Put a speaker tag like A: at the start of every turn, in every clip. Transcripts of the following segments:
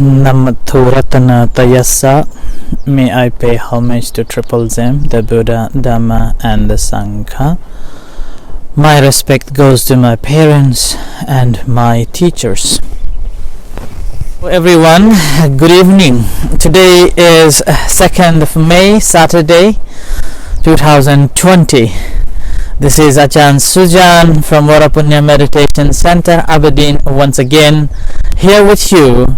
A: Namathuratana Tayassa. May I pay homage to Triple Zem, the Buddha, Dhamma, and the Sangha. My respect goes to my parents and my teachers. Everyone, good evening. Today is 2nd of May, Saturday, 2020. This is Ajahn Sujan from Varapunya Meditation Center, Aberdeen, once again here with you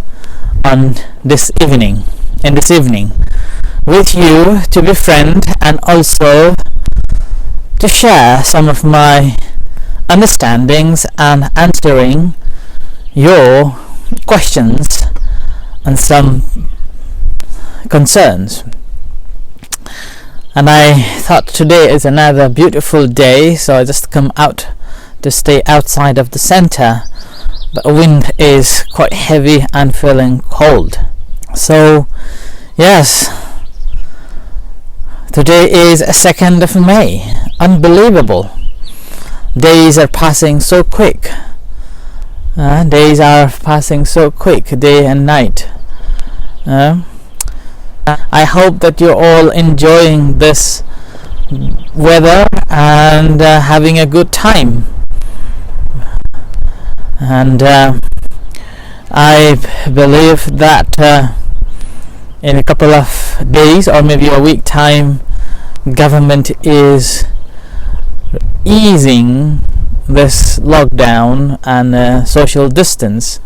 A: on this evening, with you to befriend and also to share some of my understandings and answering your questions and some concerns. And I thought today is another beautiful day, so I just come out to stay outside of the center, but the wind is quite heavy and feeling cold. So yes, today is 2nd of May. Unbelievable. Days are passing so quick. Day and night. I hope that you're all enjoying this weather and having a good time. And I believe that in a couple of days or maybe a week time, government is easing this lockdown and social distance,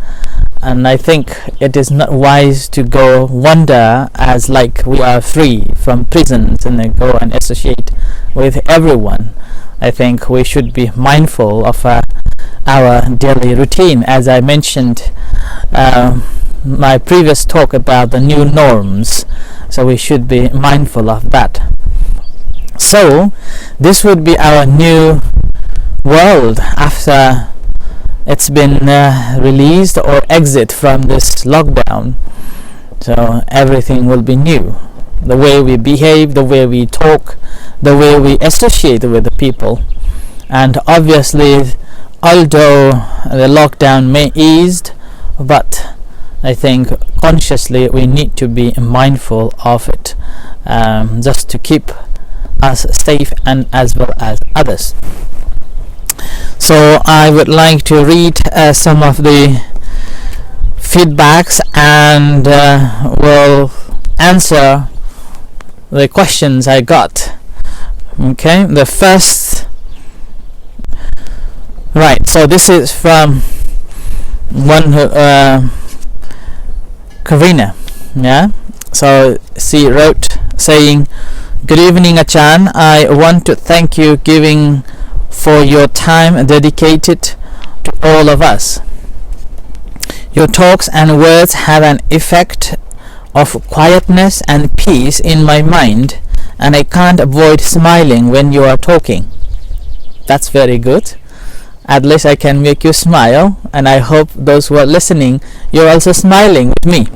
A: and I think it is not wise to go wander as like we are free from prisons and then go and associate with everyone. I think we should be mindful of our daily routine, as I mentioned my previous talk about the new norms, so we should be mindful of that. So this would be our new world after it's been released or exit from this lockdown. So everything will be new. The way we behave, the way we talk, the way we associate with the people. And obviously, although the lockdown may eased, but I think consciously we need to be mindful of it, just to keep us safe and as well as others. So I would like to read some of the feedbacks and will answer the questions I got. Okay, the first, right, so this is from one who, Karina, yeah, so she wrote saying, "Good evening, Achan. I want to thank you giving for your time dedicated to all of us. Your talks and words have an effect of quietness and peace in my mind, and I can't avoid smiling when you are talking." That's very good. At least I can make you smile, and I hope those who are listening, you're also smiling with me.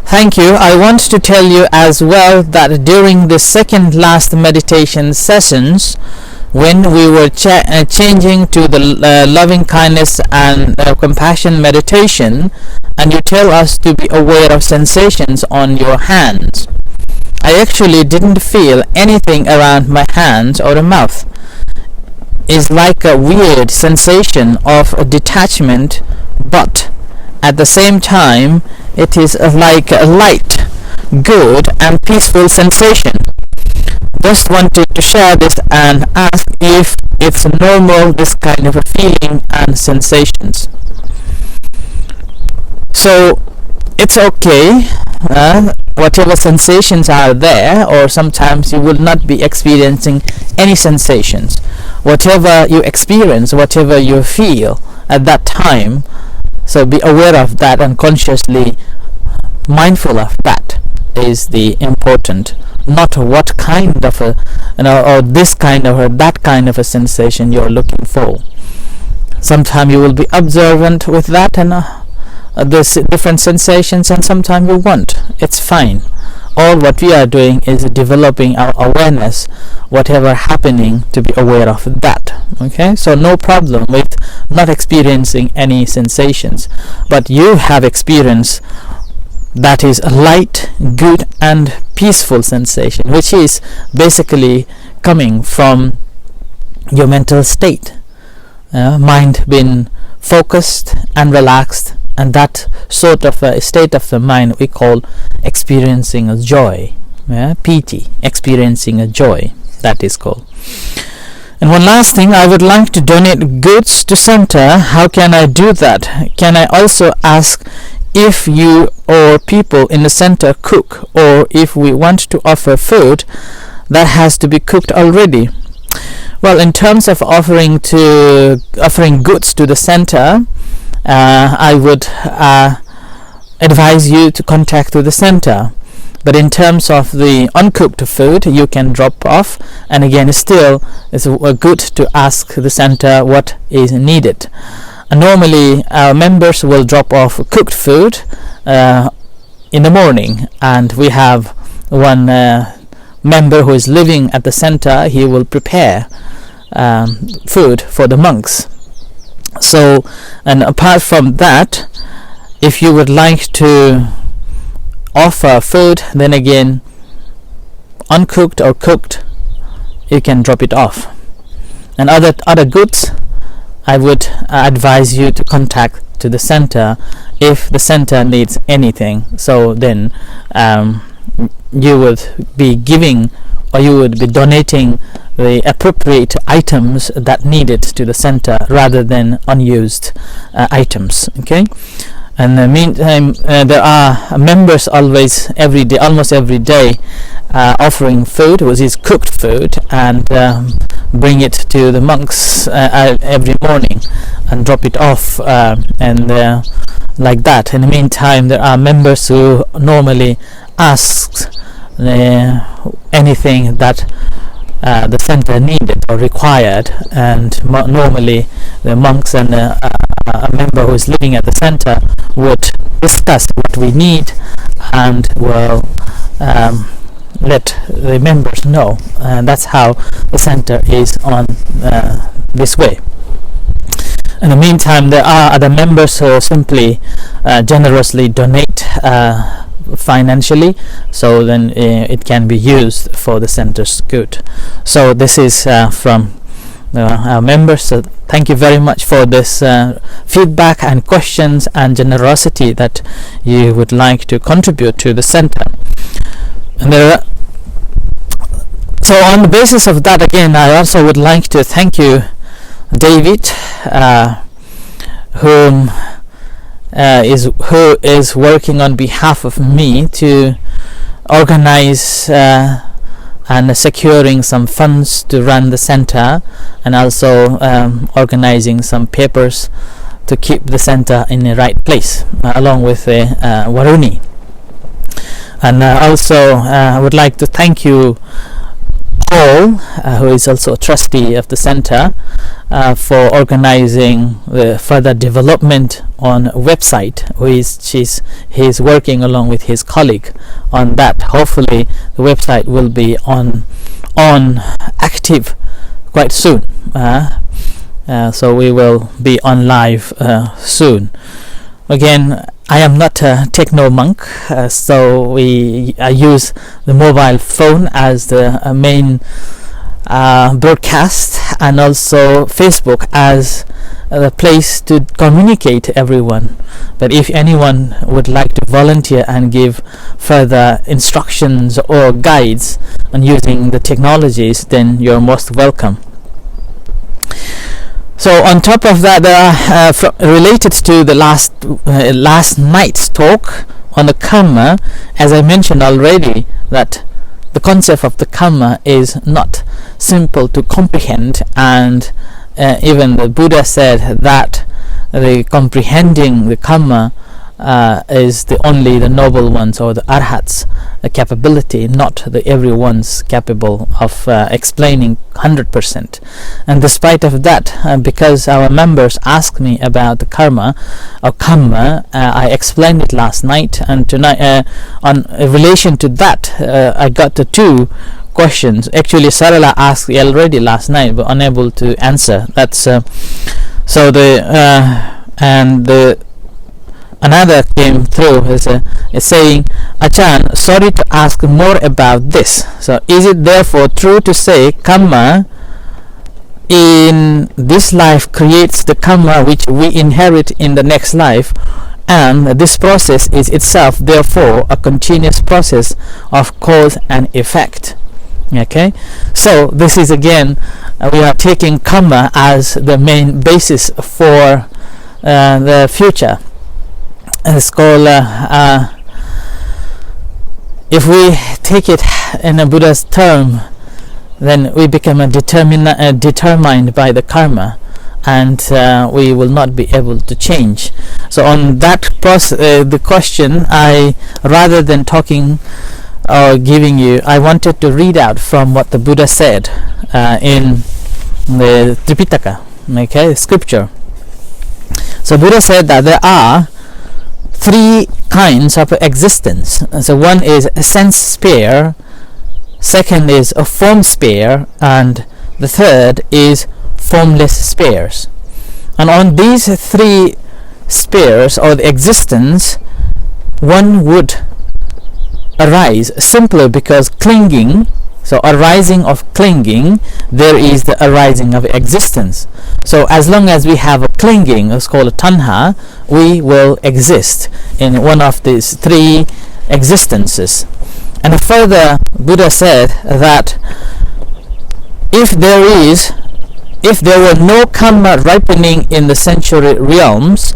A: Thank you. I want to tell you as well that during the second last meditation sessions, when we were changing to the loving kindness and compassion meditation, and you tell us to be aware of sensations on your hands, I actually didn't feel anything around my hands or the mouth. It's like a weird sensation of detachment, but at the same time it is like a light, good and peaceful sensation. Just wanted to share this and ask if it's normal, this kind of a feeling and sensations. So it's okay, whatever sensations are there, or sometimes you will not be experiencing any sensations. Whatever you experience, whatever you feel at that time, so be aware of that and consciously mindful of that is the important, not what kind of a, or this kind of or that kind of a sensation you're looking for. Sometimes you will be observant with that, and there's different sensations, and sometimes you won't. It's fine. All what we are doing is developing our awareness, whatever happening, to be aware of that. Okay, so no problem with not experiencing any sensations, but you have experience that is a light, good and peaceful sensation, which is basically coming from your mental state, mind being focused and relaxed, and that sort of a state of the mind we call experiencing a joy, piti, experiencing a joy, that is called. And one last thing, I would like to donate goods to center. How can I do that? Can I also ask if you or people in the center cook, or if we want to offer food that has to be cooked already? Well, in terms of offering goods to the center, I would advise you to contact the center. But in terms of the uncooked food, you can drop off, and again still it's good to ask the center what is needed. Normally our members will drop off cooked food in the morning, and we have one member who is living at the center. He will prepare food for the monks. So, and apart from that, if you would like to offer food, then again, uncooked or cooked, you can drop it off. And other goods, I would advise you to contact to the center if the center needs anything. So then you would be giving, or you would be donating the appropriate items that needed to the center rather than unused items. Okay. And in the meantime, there are members almost every day offering food, which is cooked food, and bring it to the monks every morning and drop it off, and like that. In the meantime, there are members who normally ask anything that the center needed or required, and normally the monks and a member who is living at the center would discuss what we need and will let the members know, and that's how the center is on this way. In the meantime, there are other members who simply generously donate financially, so then it can be used for the center's good. So this is from our members. So thank you very much for this feedback and questions and generosity that you would like to contribute to the center. And so on the basis of that, again, I also would like to thank you, David, who is working on behalf of me to organize and securing some funds to run the center, and also organizing some papers to keep the center in the right place, along with Varuni. And also I would like to thank you Paul, who is also a trustee of the center, for organizing the further development on a website. He's working along with his colleague on that. Hopefully the website will be on active quite soon, so we will be on live soon. Again, I am not a techno monk, so I use the mobile phone as the main broadcast, and also Facebook as the place to communicate everyone. But if anyone would like to volunteer and give further instructions or guides on using the technologies, then you're most welcome. So on top of that, there are related to the last night's talk on the Kamma, as I mentioned already, that the concept of the Kamma is not simple to comprehend, and even the Buddha said that the comprehending the Kamma is only the noble ones or the arhats capability, not the everyone's capable of explaining 100%. And despite of that, because our members asked me about the karma or Kamma, I explained it last night, and tonight on in relation to that I got the two questions. Actually Sarala asked already last night but unable to answer. That's so the and the another came through is saying, Achan, sorry to ask more about this. So is it therefore true to say Kamma in this life creates the Kamma which we inherit in the next life, and this process is itself therefore a continuous process of cause and effect? Okay, so this is again we are taking Kamma as the main basis for the future. It's called if we take it in a Buddha's term, then we become determined by the karma, and we will not be able to change. So on that the question, I rather than talking or giving you, I wanted to read out from what the Buddha said in the Tripitaka, okay, scripture. So Buddha said that there are three kinds of existence. So one is a sense sphere, second is a form sphere, and the third is formless spheres. And on these three spheres or the existence, one would arise simply because clinging, so arising of clinging, there is the arising of existence. So as long as we have a clinging, it's called a tanha, we will exist in one of these three existences. And further Buddha said that if there were no Kamma ripening in the sensory realms,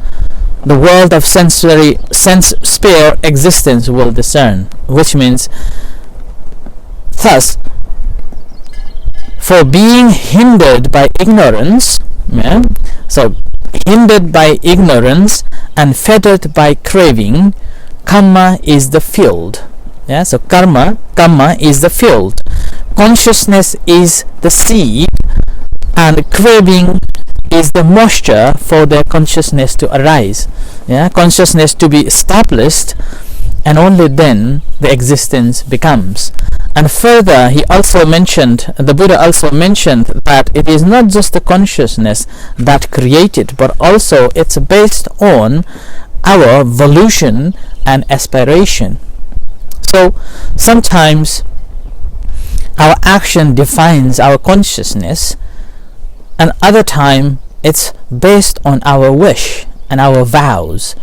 A: the world of sense sphere existence will discern, which means thus for being hindered by ignorance, yeah, so hindered by ignorance and fettered by craving, Kamma is the field. Yeah, so Kamma is the field, consciousness is the seed, and craving is the moisture for their consciousness to arise, yeah, consciousness to be established, and only then the existence becomes. And further he also mentioned, the Buddha also mentioned, that it is not just the consciousness that created, but also it's based on our volition and aspiration. So sometimes our action defines our consciousness, and other time it's based on our wish and our vows,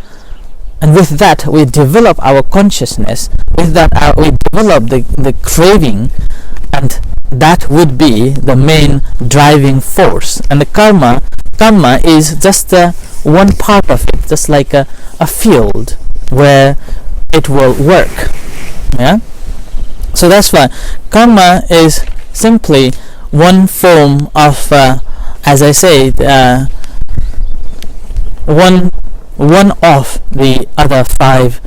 A: and with that we develop our consciousness, with that we develop the craving, and that would be the main driving force. And the Kamma is just one part of it, just like a field where it will work. Yeah, so that's why Kamma is simply one form of as I say, one of the other five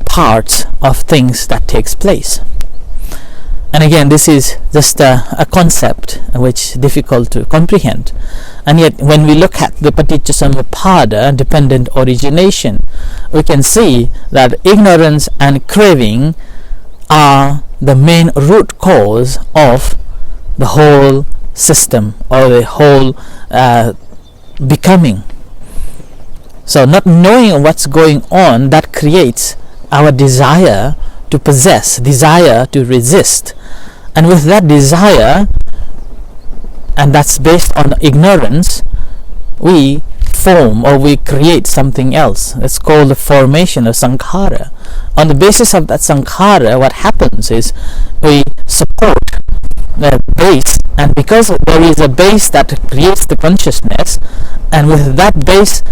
A: parts of things that takes place. And again, this is just a concept which is difficult to comprehend. And yet when we look at the Paticcasamuppada, dependent origination, we can see that ignorance and craving are the main root cause of the whole system or the whole becoming. So not knowing what's going on, that creates our desire to possess, desire to resist, and with that desire, and that's based on ignorance, we form or we create something else. It's called the formation of sankhara. On the basis of that sankhara, what happens is we support the base, and because there is a base that creates the consciousness, and with that base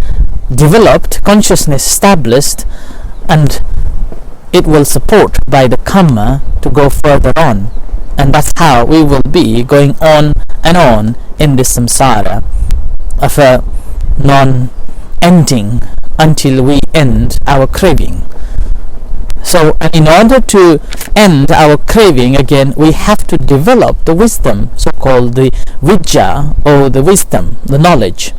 A: developed, consciousness established, and it will support by the Kamma to go further on. And that's how we will be going on and on in this samsara of a ending until we end our craving. So in order to end our craving, again, we have to develop the wisdom, so-called the vidya, or the wisdom, the knowledge.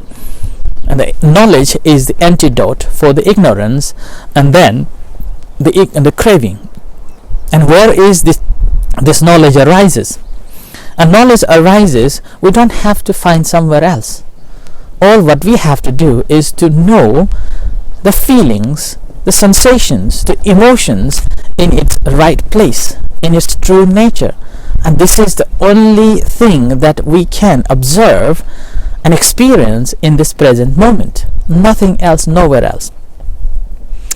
A: And the knowledge is the antidote for the ignorance, and then the craving. And where is this knowledge arises? And knowledge arises, we don't have to find somewhere else. All what we have to do is to know the feelings, the sensations, the emotions in its right place, in its true nature. And this is the only thing that we can observe and experience in this present moment. Nothing else, nowhere else.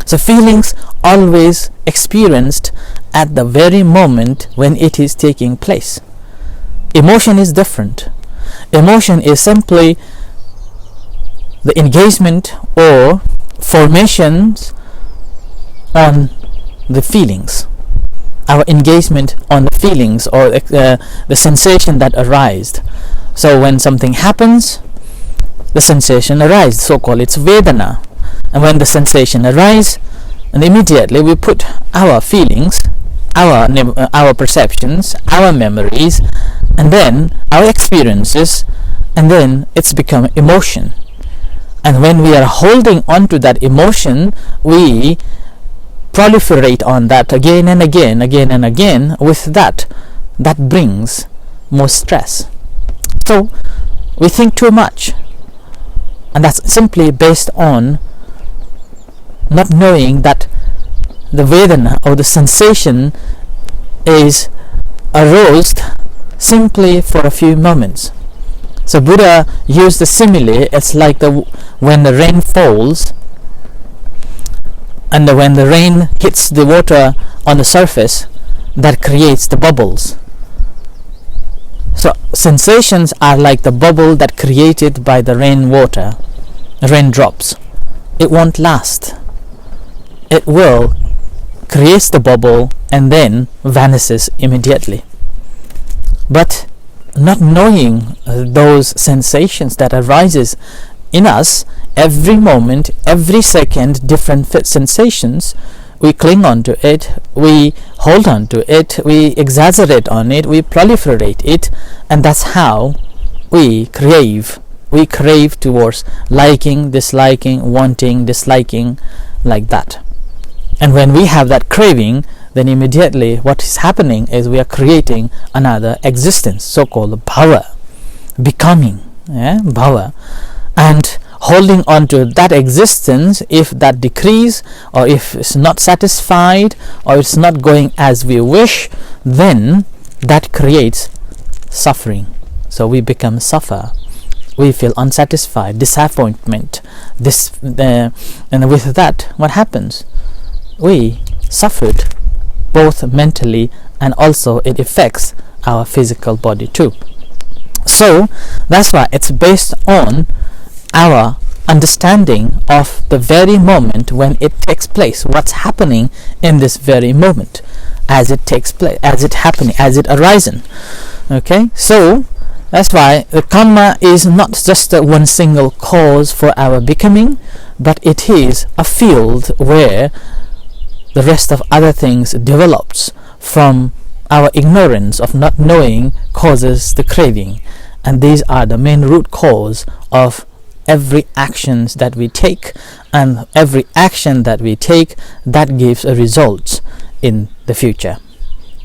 A: So feelings always experienced at the very moment when it is taking place. Emotion is different. Emotion is simply the engagement or formations on the feelings, our engagement on the feelings, or the sensation that arised. So when something happens, the sensation arises, so-called it's Vedana. And when the sensation arises, and immediately we put our feelings, our perceptions, our memories, and then our experiences, and then it's become emotion. And when we are holding on to that emotion, we proliferate on that again and again, again and again. With that brings more stress. So we think too much, and that's simply based on not knowing that the Vedana, or the sensation, is aroused simply for a few moments. So Buddha used the simile. It's like when the rain falls, and when the rain hits the water on the surface, that creates the bubbles. So sensations are like the bubble that created by the raindrops. It won't last. It will create the bubble and then vanishes immediately. But not knowing those sensations that arises in us every moment, every second, different sensations, we cling on to it, we hold on to it, we exaggerate on it, we proliferate it, and that's how we crave towards liking, disliking, wanting, disliking, like that. And when we have that craving, then immediately what is happening is we are creating another existence, so-called bhava, becoming, bhava. And holding on to that existence, if that decrease, or if it's not satisfied, or it's not going as we wish, then that creates suffering. So we become suffer. We feel unsatisfied, disappointment. And with that, what happens? We suffered, both mentally, and also it affects our physical body too. So that's why it's based on our understanding of the very moment when it takes place, what's happening in this very moment as it takes place, as it happening, as it arisen. Okay, so that's why the Kamma is not just one single cause for our becoming, but it is a field where the rest of other things develops from our ignorance of not knowing causes the craving. And these are the main root cause of every actions that we take, and every action that we take, that gives a result in the future.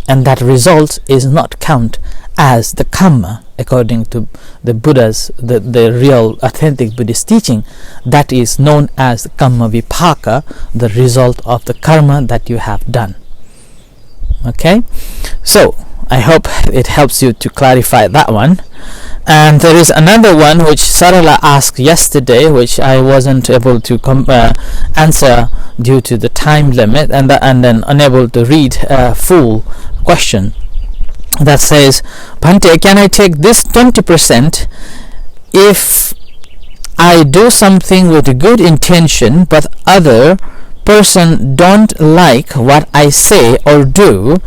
A: And that result is not count as the Kamma according to the Buddha's, the real authentic Buddhist teaching. That is known as Kamma Vipaka, the result of the karma that you have done. Okay, so I hope it helps you to clarify that one. And there is another one which Sarala asked yesterday, which I wasn't able to answer due to the time limit, and then unable to read a full question. That says, Bhante, can I take this 20% if I do something with a good intention, but other person don't like what I say or do,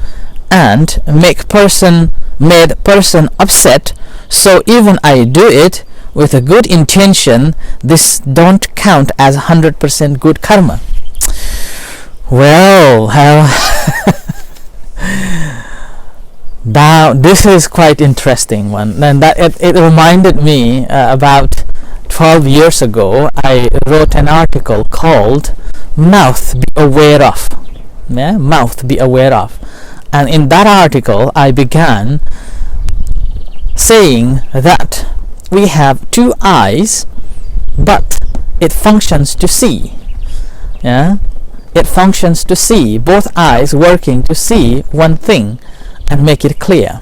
A: and made person upset, so even I do it, with a good intention, this don't count as 100% good karma. Well, now this is quite interesting one, and that it reminded me about 12 years ago I wrote an article called Mouth Be Aware Of. Mouth Be Aware Of. And in that article I began saying that we have two eyes, but it functions to see. It functions to see, both eyes working to see one thing and make it clear.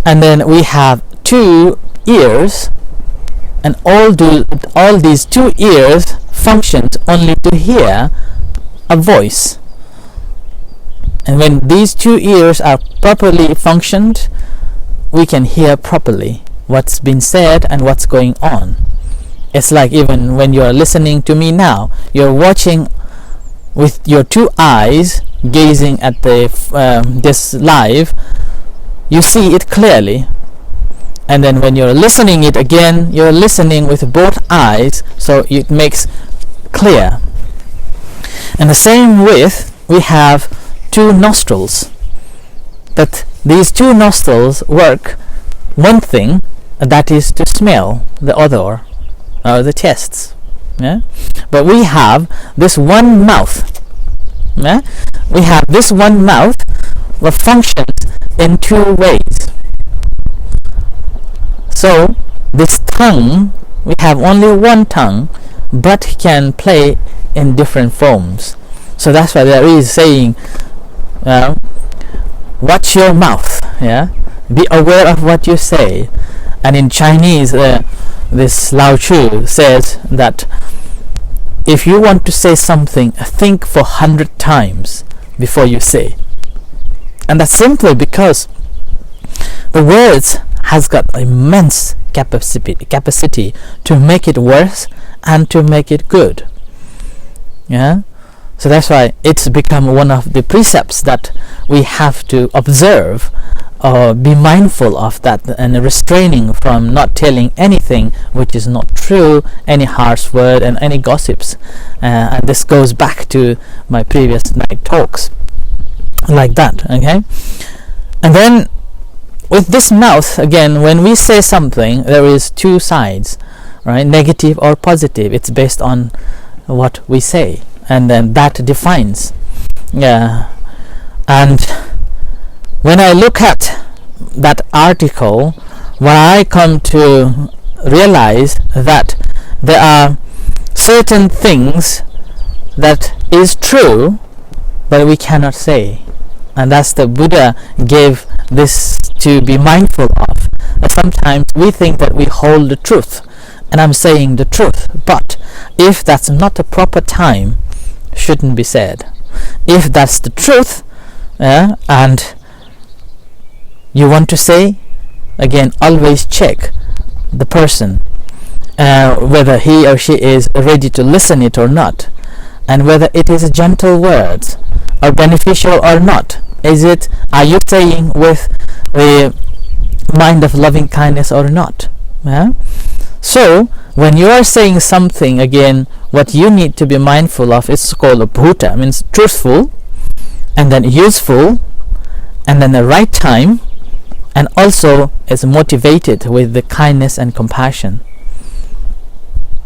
A: And then we have two ears, and all these two ears functions only to hear a voice. And when these two ears are properly functioned, we can hear properly what's been said and what's going on. It's like even when you're listening to me now, you're watching with your two eyes, gazing at this live, you see it clearly. And then when you're listening it again, you're listening with both eyes, so it makes clear. And the same with, we have two nostrils, but these two nostrils work one thing, that is to smell the odor or the tastes. But we have this one mouth. We have this one mouth that functions in two ways. So this tongue, we have only one tongue, but can play in different forms. So that's why there is saying, watch your mouth. Be aware of what you say. And in Chinese, this Lao Tzu says that if you want to say something, think for 100 times before you say. And that's simply because the words has got immense capacity to make it worse and to make it good. So that's why it's become one of the precepts that we have to observe or be mindful of, that, and refraining from not telling anything which is not true, any harsh word and any gossips. And this goes back to my previous night talks like that. Okay, and then with this mouth again, when we say something, there is two sides, right? Negative or positive. It's based on what we say, and then that defines. And when I look at that article, what I come to realize that there are certain things that is true but we cannot say, and that's the Buddha gave this to be mindful of. Sometimes we think that we hold the truth, and I'm saying the truth, but if that's not the proper time, shouldn't be said. If that's the truth, and you want to say, again, always check the person, whether he or she is ready to listen it or not, and whether it is gentle words or beneficial or not. Are you saying with the mind of loving kindness or not? So when you are saying something, again, what you need to be mindful of is called a bhuta, means truthful, and then useful, and then the right time, and also is motivated with the kindness and compassion.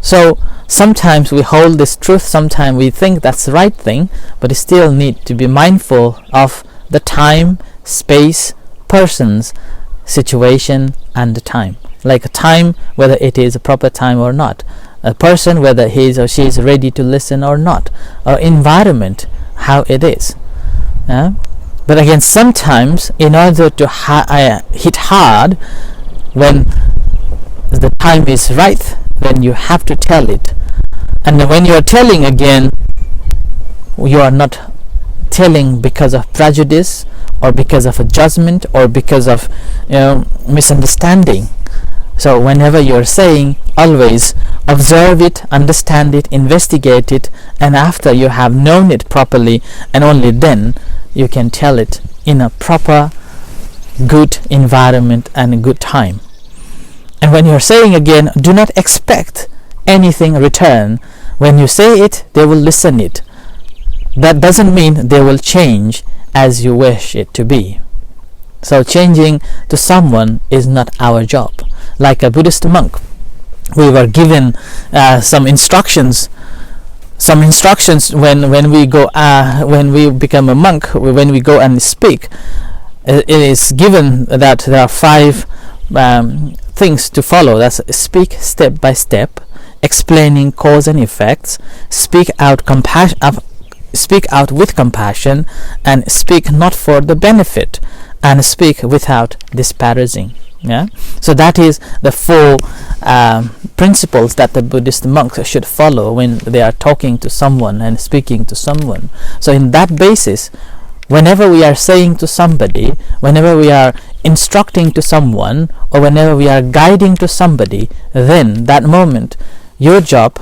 A: So sometimes we hold this truth, sometimes we think that's the right thing, but you still need to be mindful of the time, space, persons, situation, and the time. Like a time, whether it is a proper time or not. A person, whether he or she is ready to listen or not. Or environment, how it is. But again, sometimes in order to hit hard, when the time is right, then you have to tell it. And when you are telling, again, you are not telling because of prejudice or because of a judgment or because of misunderstanding. So whenever you are saying, always observe it, understand it, investigate it, and after you have known it properly, and only then you can tell it in a proper, good environment and a good time. And when you're saying again, do not expect anything return. When you say it, they will listen it. That doesn't mean they will change as you wish it to be. So changing to someone is not our job. Like a Buddhist monk, we were given some instructions when we become a monk, when we go and speak. It is given that there are 5 things to follow. That's speak step by step, explaining cause and effects, speak out with compassion, and speak not for the benefit, and speak without disparaging. So that is the 4 principles that the Buddhist monks should follow when they are talking to someone and speaking to someone. So in that basis, whenever we are saying to somebody, whenever we are instructing to someone, or whenever we are guiding to somebody, then that moment your job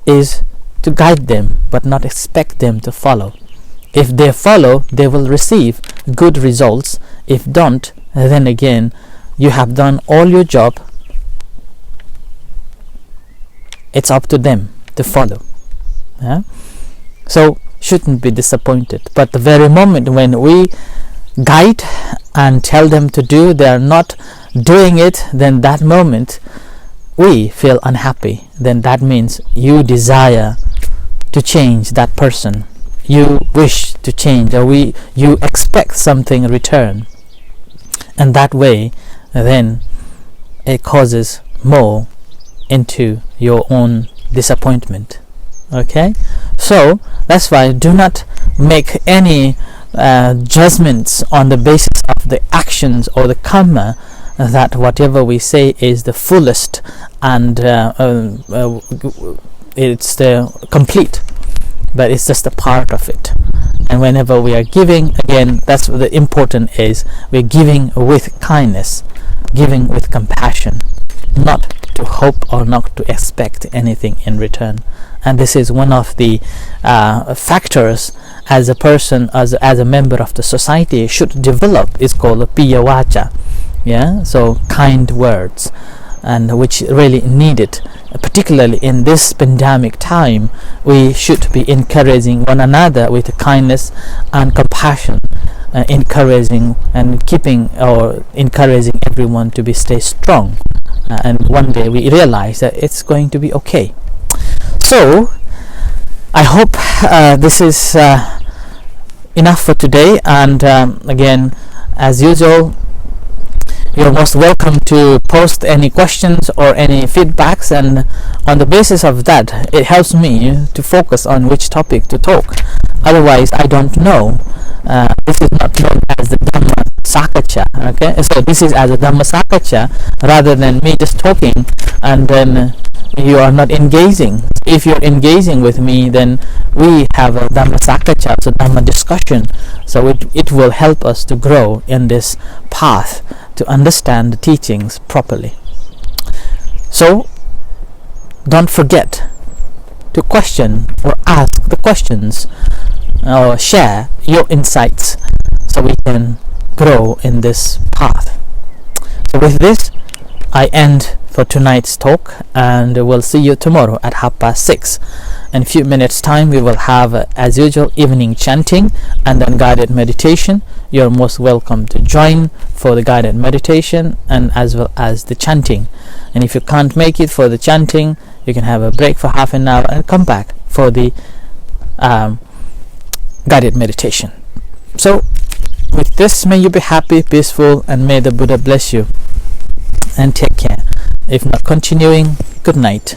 A: is to guide them, but not expect them to follow. If they follow, they will receive good results. If don't, then again you have done all your job. It's up to them to follow. So shouldn't be disappointed. But the very moment when we guide and tell them to do, they are not doing it, then that moment we feel unhappy. Then that means you desire to change that person. You wish to change, or you expect something in return. And that way, then it causes more into your own disappointment. Okay, so that's why do not make any judgments on the basis of the actions or the kamma, that whatever we say is the fullest and it's the complete, but it's just a part of it. And whenever we are giving, again, that's what the important is. We're giving with kindness, giving with compassion, not to hope or not to expect anything in return. And this is one of the factors as a person, as a member of the society should develop, is called piyawacha. So kind words, and which really needed, particularly in this pandemic time. We should be encouraging one another with kindness and compassion, encouraging and keeping or encouraging everyone to stay strong, and one day we realize that it's going to be okay. So I hope this is enough for today, and again, as usual, you're most welcome to post any questions or any feedbacks, and on the basis of that, it helps me to focus on which topic to talk. Otherwise, I don't know. This is not known as the Dhamma Sakacha. Okay, so this is as a Dhamma Sakacha rather than me just talking and then you are not engaging. If you're engaging with me, then we have a Dhamma Sakacha, so Dhamma discussion. So it will help us to grow in this path, to understand the teachings properly. So don't forget to question or ask the questions or share your insights so we can grow in this path. So with this, I end for tonight's talk, and we'll see you tomorrow at 6:30. In a few minutes time we will have as usual evening chanting and then guided meditation. You're most welcome to join for the guided meditation and as well as the chanting. And if you can't make it for the chanting, you can have a break for half an hour and come back for the guided meditation. So with this, may you be happy, peaceful, and may the Buddha bless you, and take care. If not continuing, good night.